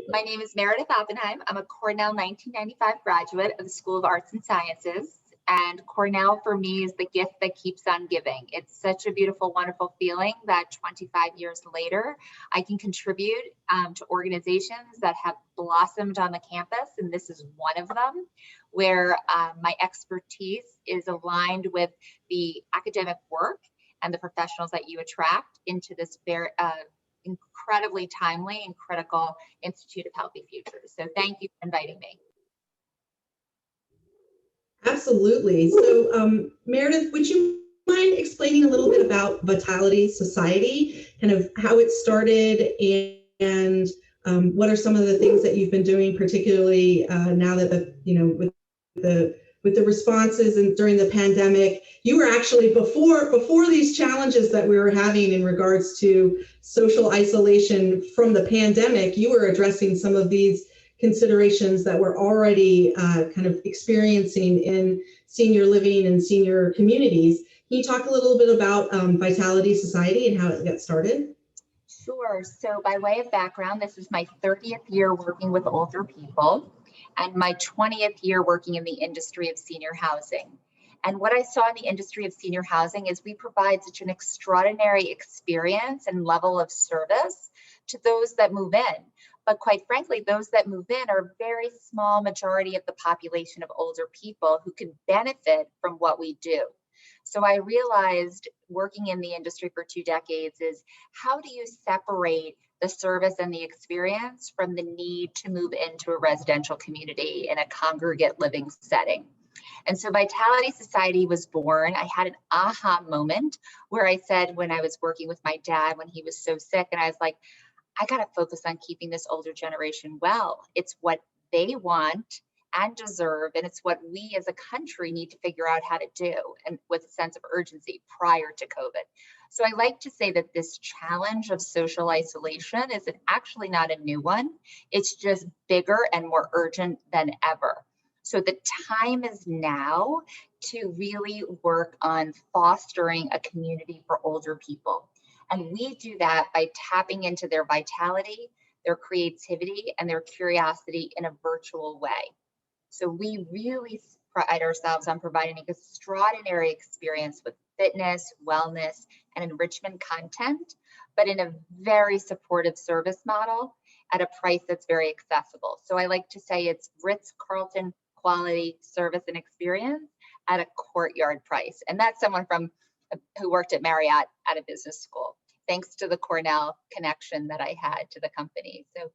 My name is Meredith Oppenheim. I'm a Cornell 1995 graduate of the School of Arts and Sciences. And Cornell for me is the gift that keeps on giving. It's such a beautiful, wonderful feeling that 25 years later, I can contribute to organizations that have blossomed on the campus. And this is one of them, where my expertise is aligned with the academic work and the professionals that you attract into this very incredibly timely and critical Institute of Healthy Futures. So thank you for inviting me. Absolutely. So Meredith, would you mind explaining a little bit about Vitality Society, kind of how it started and what are some of the things that you've been doing, particularly now that with the responses and during the pandemic? You were actually before these challenges that we were having in regards to social isolation from the pandemic, you were addressing some of these considerations that we're already kind of experiencing in senior living and senior communities. Can you talk a little bit about Vitality Society and how it got started? Sure. So by way of background, this is my 30th year working with older people and my 20th year working in the industry of senior housing. And what I saw in the industry of senior housing is we provide such an extraordinary experience and level of service to those that move in. But quite frankly, those that move in are a very small majority of the population of older people who can benefit from what we do. So I realized working in the industry for 2 decades is how do you separate the service and the experience from the need to move into a residential community in a congregate living setting? And so Vitality Society was born. I had an aha moment where I said, when I was working with my dad when he was so sick, and I was like, I got to focus on keeping this older generation well. It's what they want and deserve, and it's what we as a country need to figure out how to do, and with a sense of urgency prior to COVID. So I like to say that this challenge of social isolation is actually not a new one. It's just bigger and more urgent than ever. So the time is now to really work on fostering a community for older people. And we do that by tapping into their vitality, their creativity, and their curiosity in a virtual way. So we really pride ourselves on providing an extraordinary experience with fitness, wellness, and enrichment content, but in a very supportive service model at a price that's very accessible. So I like to say it's Ritz-Carlton quality service and experience at a courtyard price. And that's someone who worked at Marriott at a business school, thanks to the Cornell connection that I had to the company. So